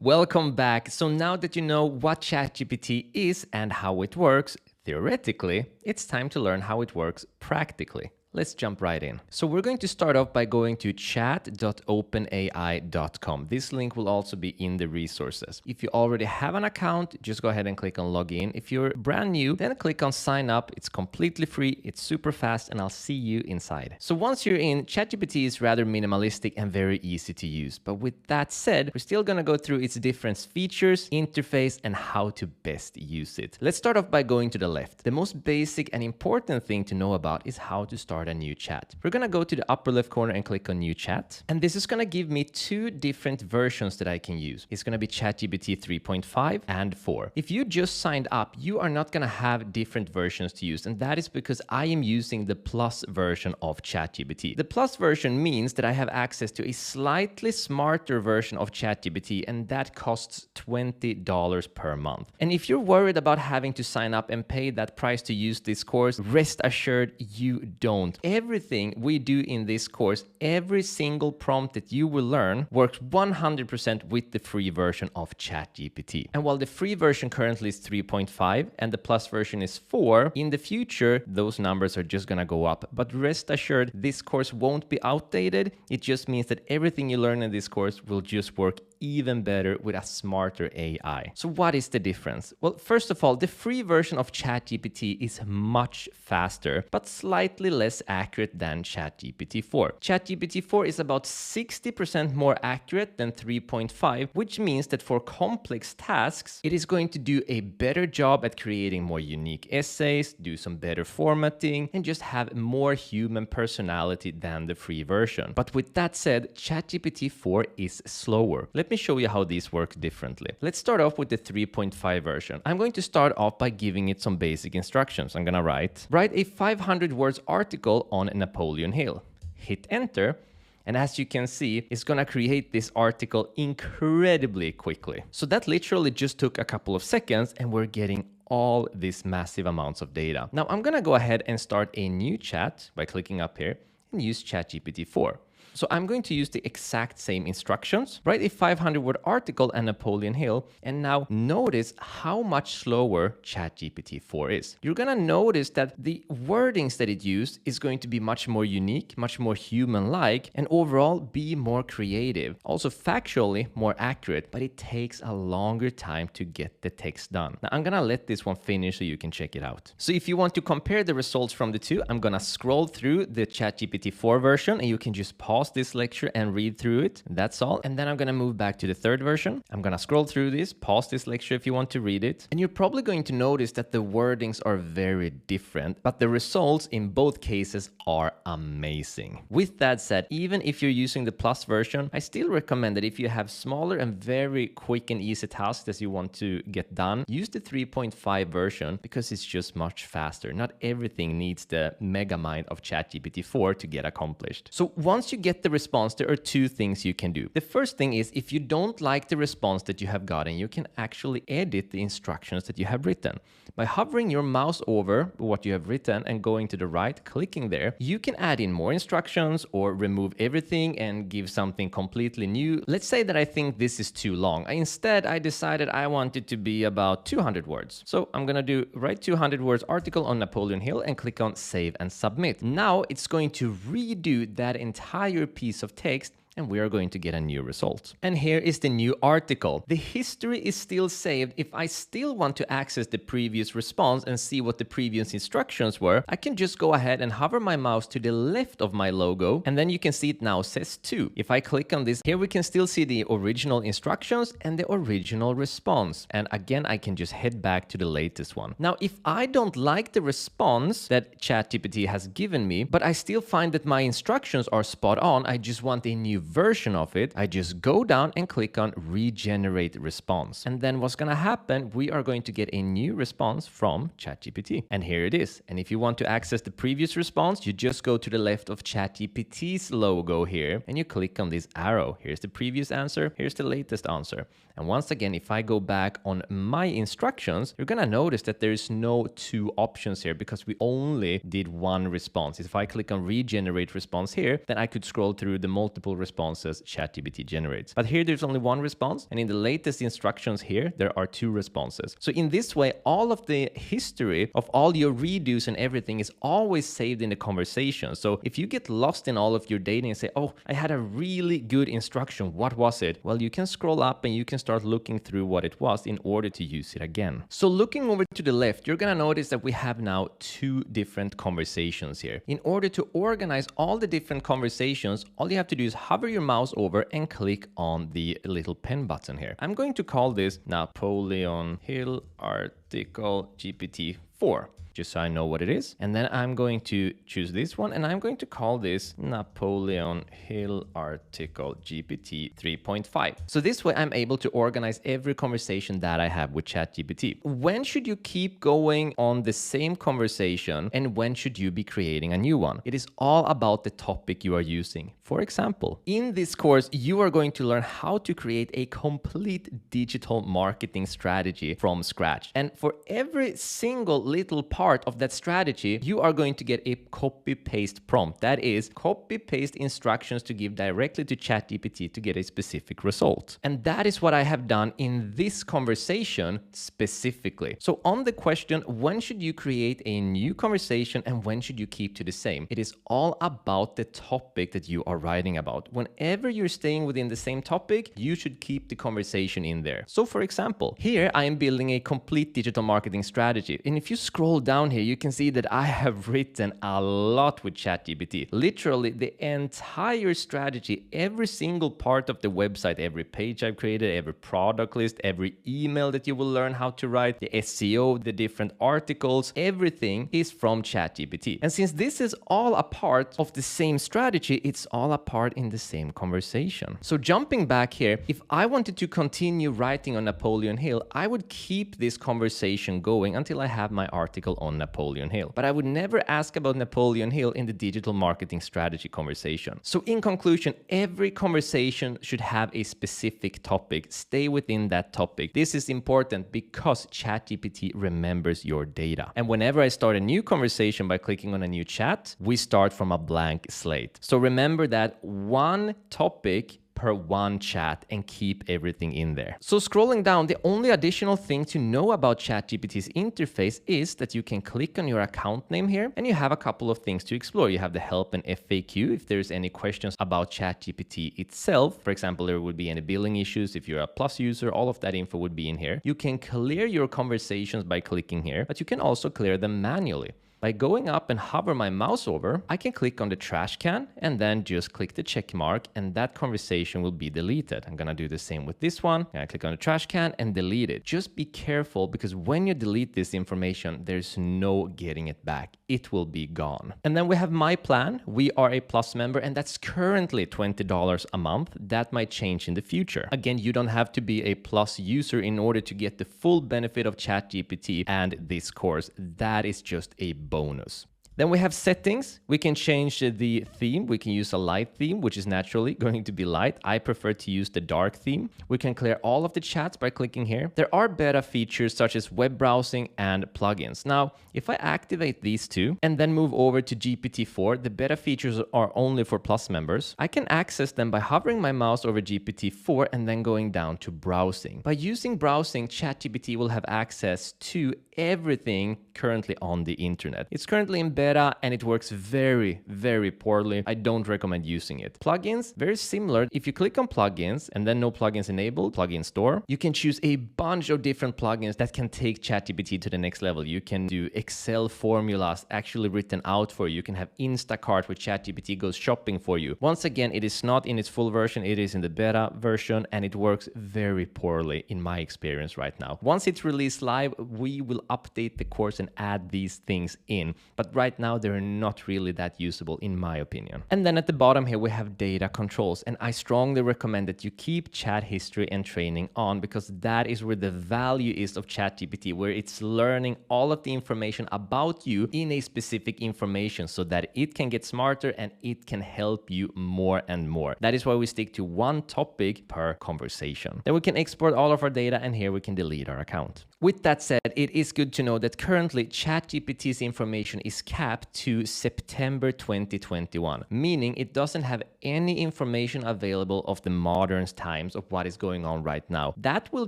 Welcome back. So now that you know what ChatGPT is and how it works, theoretically, it's time to learn how it works practically. Let's jump right in. So we're going to start off by going to chat.openai.com. This link will also be in the resources. If you already have an account, just go ahead and click on login. If you're brand new, then click on sign up. It's completely free, it's super fast, and I'll see you inside. So once you're in, ChatGPT is rather minimalistic and very easy to use. But with that said, we're still gonna go through its different features, interface, and how to best use it. Let's start off by going to the left. The most basic and important thing to know about is how to start a new chat. We're gonna go to the upper left corner and click on new chat. And this is gonna give me two different versions that I can use. It's gonna be ChatGPT 3.5 and 4. If you just signed up, you are not gonna have different versions to use. And that is because I am using the plus version of ChatGPT. The plus version means that I have access to a slightly smarter version of ChatGPT, and that costs $20 per month. And if you're worried about having to sign up and pay that price to use this course, rest assured you don't. Everything we do in this course, every single prompt that you will learn works 100% with the free version of ChatGPT. And while the free version currently is 3.5 and the plus version is 4, in the future, those numbers are just gonna go up. But rest assured, this course won't be outdated. It just means that everything you learn in this course will just work even better with a smarter AI. So what is the difference? Well, first of all, the free version of ChatGPT is much faster, but slightly less accurate than ChatGPT 4. ChatGPT 4 is about 60% more accurate than 3.5, which means that for complex tasks, it is going to do a better job at creating more unique essays, do some better formatting, and just have more human personality than the free version. But with that said, ChatGPT 4 is slower. Let me show you how these work differently. Let's start off with the 3.5 version. I'm going to start off by giving it some basic instructions. I'm gonna write a 500 words article on Napoleon Hill. Hit enter. And as you can see, it's gonna create this article incredibly quickly. So that literally just took a couple of seconds and we're getting all these massive amounts of data. Now I'm gonna go ahead and start a new chat by clicking up here and use ChatGPT 4. So I'm going to use the exact same instructions, write a 500-word article on Napoleon Hill, and now notice how much slower ChatGPT 4 is. You're gonna notice that the wordings that it used is going to be much more unique, much more human-like, and overall be more creative. Also factually more accurate, but it takes a longer time to get the text done. Now I'm gonna let this one finish so you can check it out. So if you want to compare the results from the two, I'm gonna scroll through the ChatGPT 4 version and you can just pause this lecture and read through it. That's all. And then I'm gonna move back to the third version. I'm gonna scroll through this, pause this lecture if you want to read it. And you're probably going to notice that the wordings are very different, but the results in both cases are amazing. With that said, even if you're using the plus version, I still recommend that if you have smaller and very quick and easy tasks that you want to get done, use the 3.5 version because it's just much faster. Not everything needs the mega mind of ChatGPT 4 to get accomplished. So once you get the response, there are two things you can do. The first thing is if you don't like the response that you have gotten, you can actually edit the instructions that you have written. By hovering your mouse over what you have written and going to the right, clicking there, you can add in more instructions or remove everything and give something completely new. Let's say that I think this is too long. Instead, I decided I want it to be about 200 words. So I'm gonna do write 200 words article on Napoleon Hill and click on save and submit. Now it's going to redo that entire piece of text and we are going to get a new result. And here is the new article. The history is still saved. If I still want to access the previous response and see what the previous instructions were, I can just go ahead and hover my mouse to the left of my logo, and then you can see it now says 2. If I click on this, here we can still see the original instructions and the original response. And again, I can just head back to the latest one. Now, if I don't like the response that ChatGPT has given me, but I still find that my instructions are spot on, I just want a new version of it, I just go down and click on regenerate response. And then what's gonna happen, we are going to get a new response from ChatGPT. And here it is. And if you want to access the previous response, you just go to the left of ChatGPT's logo here and you click on this arrow. Here's the previous answer, here's the latest answer. And once again, if I go back on my instructions, you're gonna notice that there is no two options here because we only did one response. If I click on regenerate response here, then I could scroll through the multiple responses responses ChatGPT generates. But here there's only one response, and in the latest instructions here, there are 2 responses. So in this way, all of the history of all your redos and everything is always saved in the conversation. So if you get lost in all of your data and say, oh, I had a really good instruction, what was it? Well, you can scroll up and you can start looking through what it was in order to use it again. So looking over to the left, you're gonna notice that we have now 2 different conversations here. In order to organize all the different conversations, all you have to do is hover your mouse over and click on the little pen button here. I'm going to call this Napoleon Hill article GPT-4. Just so I know what it is. And then I'm going to choose this one, and I'm going to call this Napoleon Hill article GPT 3.5. So this way I'm able to organize every conversation that I have with ChatGPT. When should you keep going on the same conversation, and when should you be creating a new one? It is all about the topic you are using. For example, in this course, you are going to learn how to create a complete digital marketing strategy from scratch. And for every single little part of that strategy, you are going to get a copy-paste prompt. That is, copy-paste instructions to give directly to ChatGPT to get a specific result. And that is what I have done in this conversation specifically. So on the question, when should you create a new conversation and when should you keep to the same? It is all about the topic that you are writing about. Whenever you're staying within the same topic, you should keep the conversation in there. So for example, here I am building a complete digital marketing strategy. And if you scroll down here, you can see that I have written a lot with ChatGPT. Literally the entire strategy, every single part of the website, every page I've created, every product list, every email that you will learn how to write, the SEO, the different articles, everything is from ChatGPT. And since this is all a part of the same strategy, it's all a part in the same conversation. So jumping back here, if I wanted to continue writing on Napoleon Hill, I would keep this conversation going until I have my article on Napoleon Hill. But I would never ask about Napoleon Hill in the digital marketing strategy conversation. So in conclusion, every conversation should have a specific topic. Stay within that topic. This is important because ChatGPT remembers your data. And whenever I start a new conversation by clicking on a new chat, we start from a blank slate. So remember that one topic per one chat and keep everything in there. So scrolling down, the only additional thing to know about ChatGPT's interface is that you can click on your account name here and you have a couple of things to explore. You have the help and FAQ if there's any questions about ChatGPT itself. For example, there would be any billing issues. If you're a Plus user, all of that info would be in here. You can clear your conversations by clicking here, but you can also clear them manually. By going up and hover my mouse over, I can click on the trash can and then just click the check mark and that conversation will be deleted. I'm gonna do the same with this one. I click on the trash can and delete it. Just be careful because when you delete this information, there's no getting it back. It will be gone. And then we have my plan. We are a Plus member and that's currently $20 a month. That might change in the future. Again, you don't have to be a Plus user in order to get the full benefit of ChatGPT and this course. That is just a bonus. Then we have settings. We can change the theme. We can use a light theme, which is naturally going to be light. I prefer to use the dark theme. We can clear all of the chats by clicking here. There are beta features such as web browsing and plugins. Now, if I activate these two and then move over to GPT-4, the beta features are only for Plus members. I can access them by hovering my mouse over GPT-4 and then going down to browsing. By using browsing, ChatGPT will have access to everything currently on the internet. It's currently in beta and it works very, very poorly. I don't recommend using it. Plugins, very similar. If you click on plugins and then no plugins enabled, plugin store, you can choose a bunch of different plugins that can take ChatGPT to the next level. You can do Excel formulas actually written out for you. You can have Instacart where ChatGPT goes shopping for you. Once again, it is not in its full version. It is in the beta version and it works very poorly in my experience right now. Once it's released live, we will update the course and add these things in. But right now, they're not really that usable in my opinion. And then at the bottom here, we have data controls. And I strongly recommend that you keep chat history and training on because that is where the value is of ChatGPT, where it's learning all of the information about you in a specific information so that it can get smarter and it can help you more and more. That is why we stick to one topic per conversation. Then we can export all of our data and here we can delete our account. With that said, it is good to know that currently ChatGPT's information is cached capped to September 2021, meaning it doesn't have any information available of the modern times of what is going on right now. That will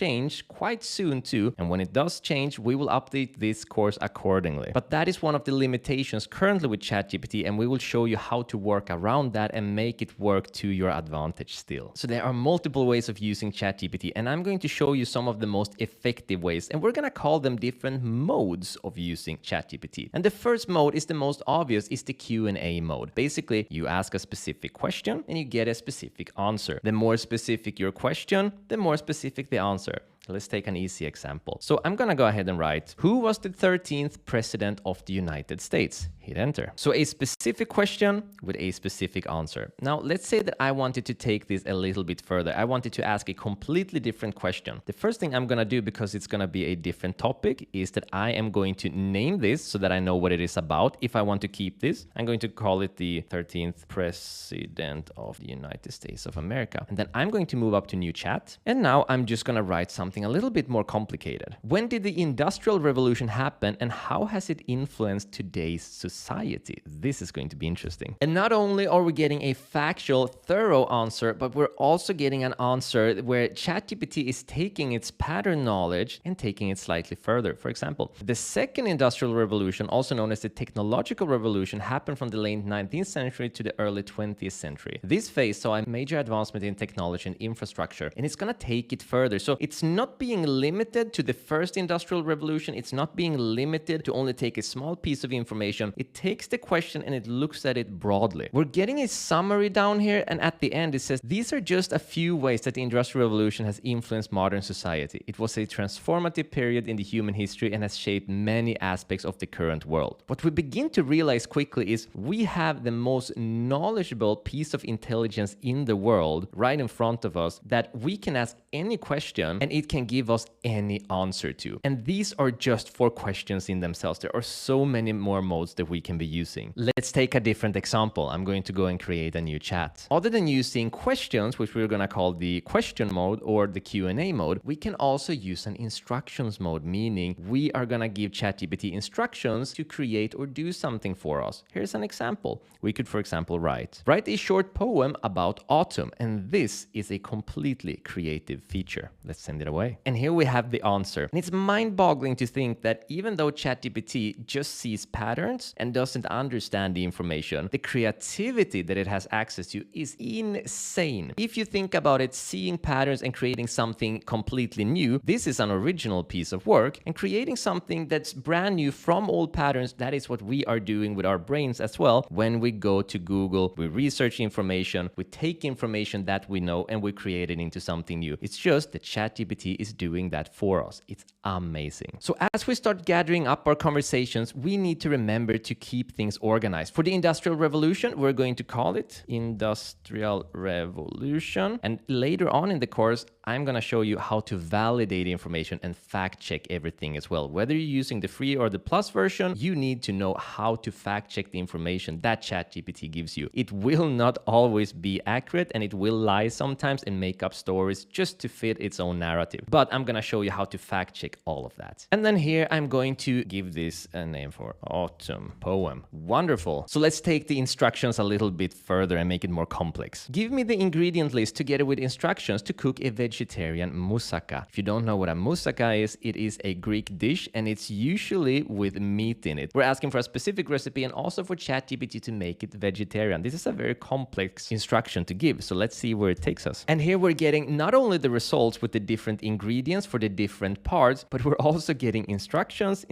change quite soon too, and when it does change, we will update this course accordingly. But that is one of the limitations currently with ChatGPT, and we will show you how to work around that and make it work to your advantage still. So there are multiple ways of using ChatGPT, and I'm going to show you some of the most effective ways, and we're gonna call them different modes of using ChatGPT. And the first mode is the most obvious, is the Q&A mode. Basically, you ask a specific question and you get a specific answer. The more specific your question, the more specific the answer. Let's take an easy example. So I'm gonna go ahead and write, who was the 13th president of the United States? Hit enter. So a specific question with a specific answer. Now, let's say that I wanted to take this a little bit further. I wanted to ask a completely different question. The first thing I'm gonna do, because it's gonna be a different topic, is that I am going to name this so that I know what it is about. If I want to keep this, I'm going to call it the 13th president of the United States of America. And then I'm going to move up to new chat. And now I'm just gonna write something a little bit more complicated. When did the Industrial Revolution happen and how has it influenced today's society? This is going to be interesting. And not only are we getting a factual, thorough answer, but we're also getting an answer where ChatGPT is taking its pattern knowledge and taking it slightly further. For example, the second Industrial Revolution, also known as the Technological Revolution, happened from the late 19th century to the early 20th century. This phase saw a major advancement in technology and infrastructure, and it's gonna take it further. So it's not being limited to the first Industrial Revolution. It's not being limited to only take a small piece of information. It takes the question and it looks at it broadly. We're getting a summary down here, and at the end it says, these are just a few ways that the Industrial Revolution has influenced modern society. It was a transformative period in the human history and has shaped many aspects of the current world. What we begin to realize quickly is we have the most knowledgeable piece of intelligence in the world right in front of us that we can ask any question and it can give us any answer to. And these are just 4 questions in themselves. There are so many more modes that we can be using. Let's take a different example. I'm going to go and create a new chat. Other than using questions, which we're going to call the question mode or the Q&A mode, we can also use an instructions mode, meaning we are going to give ChatGPT instructions to create or do something for us. Here's an example. We could, for example, write a short poem about autumn. And this is a completely creative feature. Let's send it away. And here we have the answer. And it's mind-boggling to think that even though ChatGPT just sees patterns and doesn't understand the information, the creativity that it has access to is insane. If you think about it, seeing patterns and creating something completely new, this is an original piece of work, and creating something that's brand new from old patterns, that is what we are doing with our brains as well. When we go to Google, we research information, we take information that we know and we create it into something new. It's just that ChatGPT is doing that for us. It's amazing. So as we start gathering up our conversations, we need to remember to keep things organized. For the Industrial Revolution, we're going to call it Industrial Revolution. And later on in the course, I'm going to show you how to validate information and fact check everything as well. Whether you're using the free or the plus version, you need to know how to fact check the information that ChatGPT gives you. It will not always be accurate and it will lie sometimes and make up stories just to fit its own narrative. But I'm going to show you how to fact check all of that. And then here I'm going to give this a name for autumn poem. Wonderful. So let's take the instructions a little bit further and make it more complex. Give me the ingredient list together with instructions to cook a vegetarian moussaka. If you don't know what a moussaka is, it is a Greek dish and it's usually with meat in it. We're asking for a specific recipe and also for ChatGPT to make it vegetarian. This is a very complex instruction to give, so let's see where it takes us. And here we're getting not only the results with the different ingredients for the different parts, but we're also getting instructions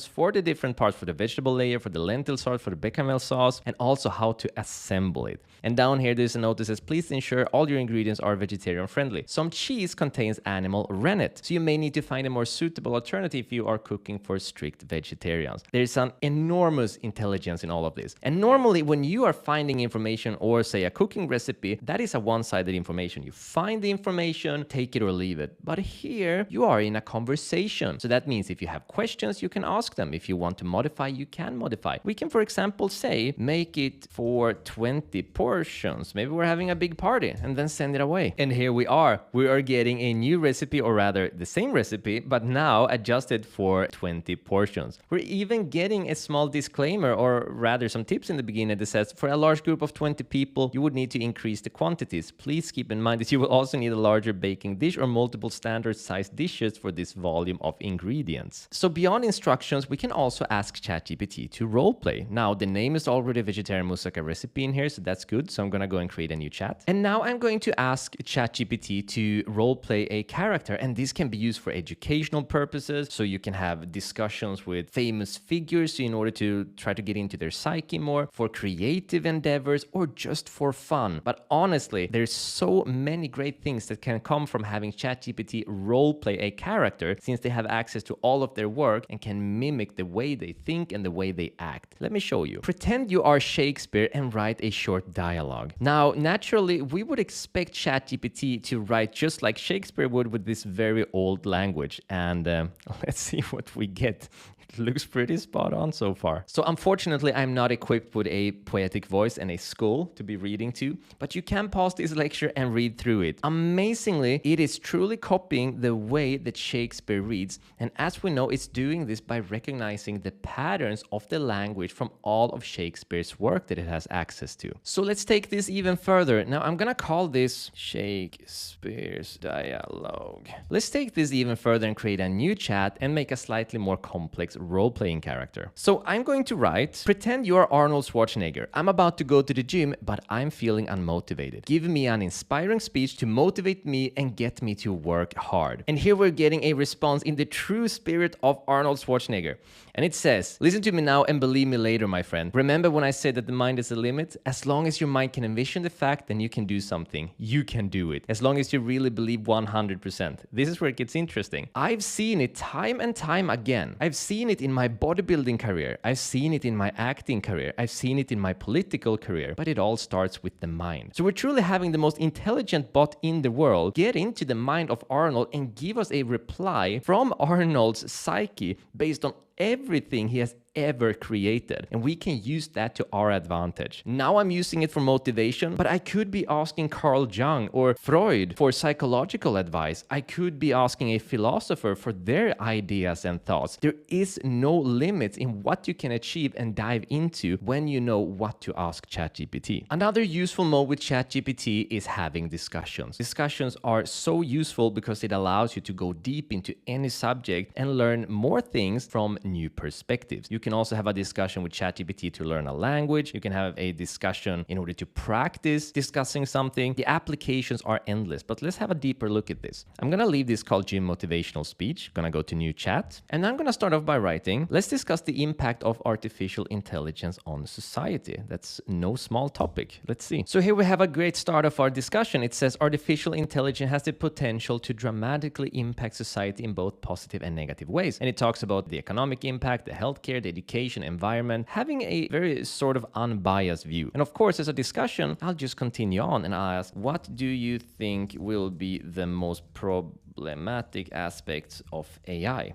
for the different parts, for the vegetable layer, for the lentil sauce, for the bechamel sauce, and also how to assemble it. And down here there's a note that says, please ensure all your ingredients are vegetarian friendly. Some cheese contains animal rennet, so you may need to find a more suitable alternative if you are cooking for strict vegetarians. There's an enormous intelligence in all of this. And normally when you are finding information or say a cooking recipe, that is a one-sided information. You find the information, take it or leave it. But here you are in a conversation. So that means if you have questions, you can ask them. If you want to modify, you can modify. We can, for example, say, make it for 20 portions. Maybe we're having a big party, and then send it away. And here we are. We are getting a new recipe, or rather the same recipe, but now adjusted for 20 portions. We're even getting a small disclaimer, or rather some tips in the beginning that says, for a large group of 20 people, you would need to increase the quantities. Please keep in mind that you will also need a larger baking dish or multiple standard sized dishes for this volume of ingredients. So beyond instructions, we can also ask ChatGPT to roleplay. Now, the name is already a vegetarian moussaka recipe in here, so that's good. So I'm gonna go and create a new chat. And now I'm going to ask ChatGPT to roleplay a character, and this can be used for educational purposes. So you can have discussions with famous figures in order to try to get into their psyche more, for creative endeavors, or just for fun. But honestly, there's so many great things that can come from having ChatGPT roleplay a character, since they have access to all of their work and can mimic the way they think and the way they act. Let me show you. Pretend you are Shakespeare and write a short dialogue. Now, naturally, we would expect ChatGPT to write just like Shakespeare would with this very old language. And let's see what we get. It looks pretty spot on so far. So unfortunately, I'm not equipped with a poetic voice and a school to be reading to, but you can pause this lecture and read through it. Amazingly, it is truly copying the way that Shakespeare reads. And as we know, it's doing this by recognizing the patterns of the language from all of Shakespeare's work that it has access to. So let's take this even further. Now I'm gonna call this Shakespeare's dialogue. Let's take this even further and create a new chat and make a slightly more complex role-playing character. So I'm going to write, pretend you are Arnold Schwarzenegger. I'm about to go to the gym, but I'm feeling unmotivated. Give me an inspiring speech to motivate me and get me to work hard. And here we're getting a response in the true spirit of Arnold Schwarzenegger. And it says, listen to me now and believe me later, my friend. Remember when I said that the mind is a limit? As long as your mind can envision the fact, then you can do something. You can do it. As long as you really believe 100%. This is where it gets interesting. I've seen it time and time again. I've seen it in my bodybuilding career. I've seen it in my acting career. I've seen it in my political career. But it all starts with the mind. So we're truly having the most intelligent bot in the world get into the mind of Arnold and give us a reply from Arnold's psyche based on everything he has ever created, and we can use that to our advantage. Now I'm using it for motivation, but I could be asking Carl Jung or Freud for psychological advice. I could be asking a philosopher for their ideas and thoughts. There is no limit in what you can achieve and dive into when you know what to ask ChatGPT. Another useful mode with ChatGPT is having discussions. Discussions are so useful because it allows you to go deep into any subject and learn more things from new perspectives. You can also have a discussion with ChatGPT to learn a language. You can have a discussion in order to practice discussing something. The applications are endless, but let's have a deeper look at this. I'm gonna leave this called Gym Motivational Speech. I'm gonna go to new chat, and I'm gonna start off by writing, let's discuss the impact of artificial intelligence on society. That's no small topic. Let's see. So here we have a great start of our discussion. It says artificial intelligence has the potential to dramatically impact society in both positive and negative ways. And it talks about the economic impact, the healthcare, the education, environment, having a very sort of unbiased view. And of course, as a discussion, I'll just continue on and I'll ask, what do you think will be the most problematic aspects of AI?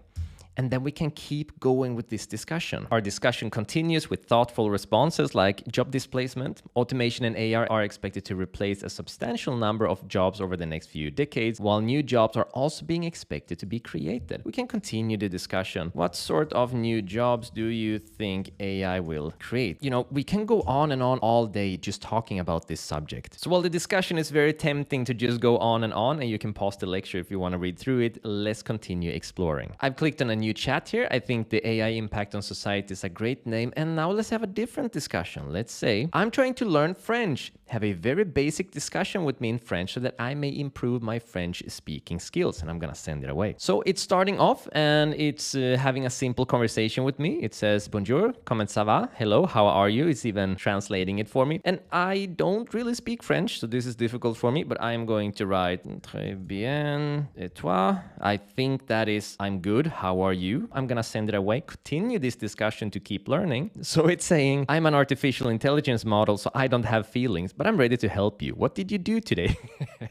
And then we can keep going with this discussion. Our discussion continues with thoughtful responses like job displacement. Automation and AI are expected to replace a substantial number of jobs over the next few decades, while new jobs are also being expected to be created. We can continue the discussion. What sort of new jobs do you think AI will create? You know, we can go on and on all day just talking about this subject. So while the discussion is very tempting to just go on, and you can pause the lecture if you want to read through it, let's continue exploring. I've clicked on a new chat here. I think the AI impact on society is a great name. And now let's have a different discussion. Let's say I'm trying to learn French. Have a very basic discussion with me in French so that I may improve my French speaking skills. And I'm gonna send it away. So it's starting off and it's having a simple conversation with me. It says, bonjour, comment ça va? Hello, how are you? It's even translating it for me. And I don't really speak French, so this is difficult for me, but I'm going to write, très bien, et toi? I think that is, I'm good, how are you? I'm gonna send it away, continue this discussion to keep learning. So it's saying, I'm an artificial intelligence model, so I don't have feelings, but I'm ready to help you. What did you do today?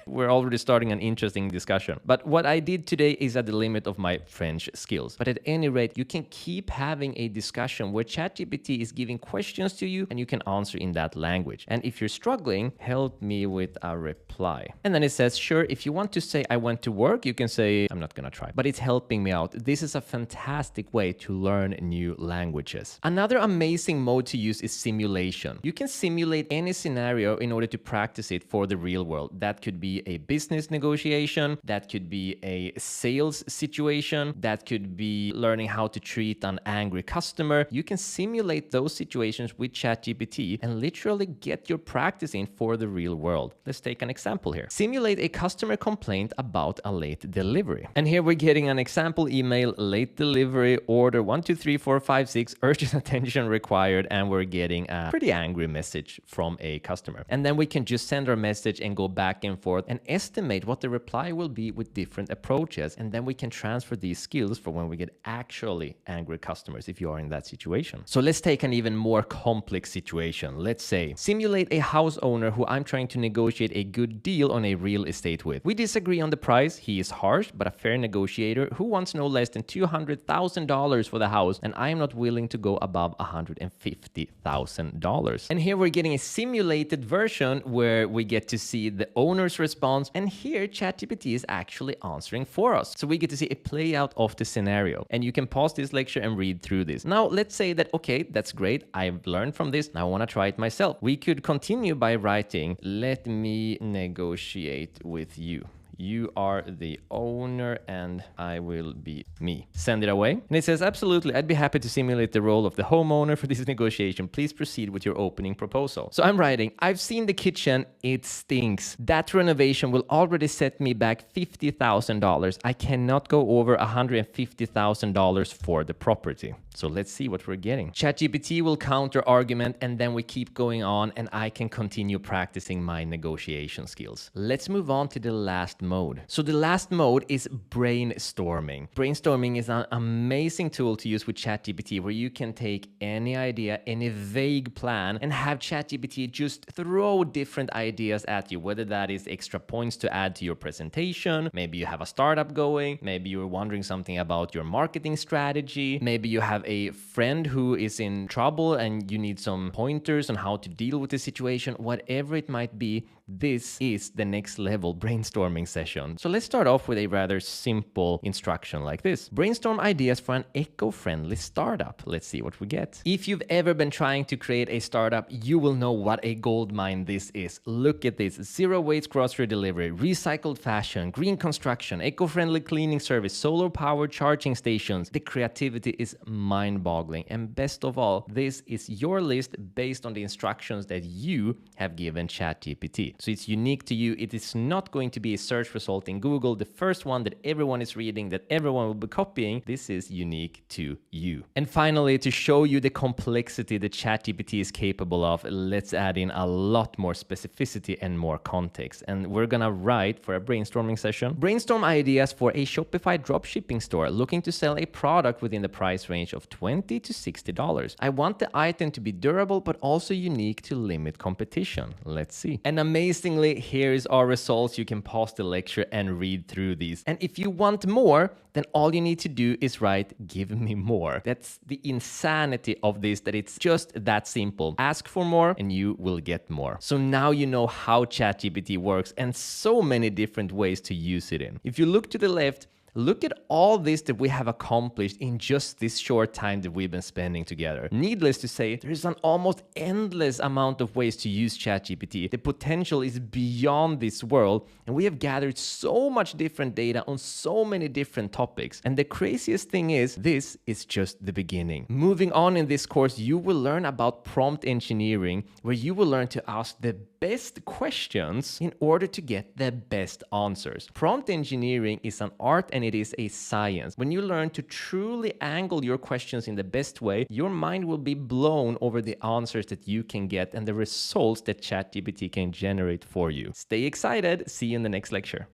We're already starting an interesting discussion. But what I did today is at the limit of my French skills. But at any rate, you can keep having a discussion where ChatGPT is giving questions to you and you can answer in that language. And if you're struggling, help me with a reply. And then it says, sure, if you want to say I went to work, you can say, I'm not gonna try, but it's helping me out. This is a fantastic way to learn new languages. Another amazing mode to use is simulation. You can simulate any scenario in order to practice it for the real world. That could be a business negotiation, that could be a sales situation, that could be learning how to treat an angry customer. You can simulate those situations with ChatGPT and literally get your practice in for the real world. Let's take an example here. Simulate a customer complaint about a late delivery. And here we're getting an example email, late delivery, order 123456, urgent attention required, and we're getting a pretty angry message from a customer. And then we can just send our message and go back and forth and estimate what the reply will be with different approaches. And then we can transfer these skills for when we get actually angry customers if you are in that situation. So let's take an even more complex situation. Let's say simulate a house owner who I'm trying to negotiate a good deal on a real estate with. We disagree on the price. He is harsh, but a fair negotiator who wants no less than $200,000 for the house, and I am not willing to go above $150,000. And here we're getting a simulated version where we get to see the owner's response, and here ChatGPT is actually answering for us. So we get to see a play out of the scenario, and you can pause this lecture and read through this. Now let's say that, okay, that's great, I've learned from this, now I want to try it myself. We could continue by writing, let me negotiate with you. You are the owner and I will be me. Send it away. And it says, absolutely, I'd be happy to simulate the role of the homeowner for this negotiation. Please proceed with your opening proposal. So I'm writing, I've seen the kitchen. It stinks. That renovation will already set me back $50,000. I cannot go over $150,000 for the property. So let's see what we're getting. ChatGPT will counter argument, and then we keep going on and I can continue practicing my negotiation skills. Let's move on to the last mode. So the last mode is brainstorming. Brainstorming is an amazing tool to use with ChatGPT where you can take any idea, any vague plan, and have ChatGPT just throw different ideas at you, whether that is extra points to add to your presentation, maybe you have a startup going, maybe you're wondering something about your marketing strategy, maybe you have a friend who is in trouble and you need some pointers on how to deal with the situation. Whatever it might be, this is the next level brainstorming session. So let's start off with a rather simple instruction like this. Brainstorm ideas for an eco-friendly startup. Let's see what we get. If you've ever been trying to create a startup, you will know what a gold mine this is. Look at this. Zero waste grocery delivery, recycled fashion, green construction, eco-friendly cleaning service, solar powered charging stations. The creativity is mind-boggling. And best of all, this is your list based on the instructions that you have given ChatGPT. So it's unique to you. It is not going to be a search result in Google, the first one that everyone is reading, that everyone will be copying. This is unique to you. And finally, to show you the complexity that ChatGPT is capable of, let's add in a lot more specificity and more context. And we're gonna write for a brainstorming session. Brainstorm ideas for a Shopify dropshipping store looking to sell a product within the price range of $20 to $60. I want the item to be durable, but also unique to limit competition. Let's see. And amazingly, here is our results. You can pause the lecture and read through these. And if you want more, then all you need to do is write, give me more. That's the insanity of this, that it's just that simple. Ask for more and you will get more. So now you know how ChatGPT works and so many different ways to use it in. If you look to the left, look at all this that we have accomplished in just this short time that we've been spending together. Needless to say, there is an almost endless amount of ways to use ChatGPT. The potential is beyond this world, and we have gathered so much different data on so many different topics. And the craziest thing is, this is just the beginning. Moving on in this course, you will learn about prompt engineering, where you will learn to ask the best questions in order to get the best answers. Prompt engineering is an art and it is a science. When you learn to truly angle your questions in the best way, your mind will be blown over the answers that you can get and the results that ChatGPT can generate for you. Stay excited. See you in the next lecture.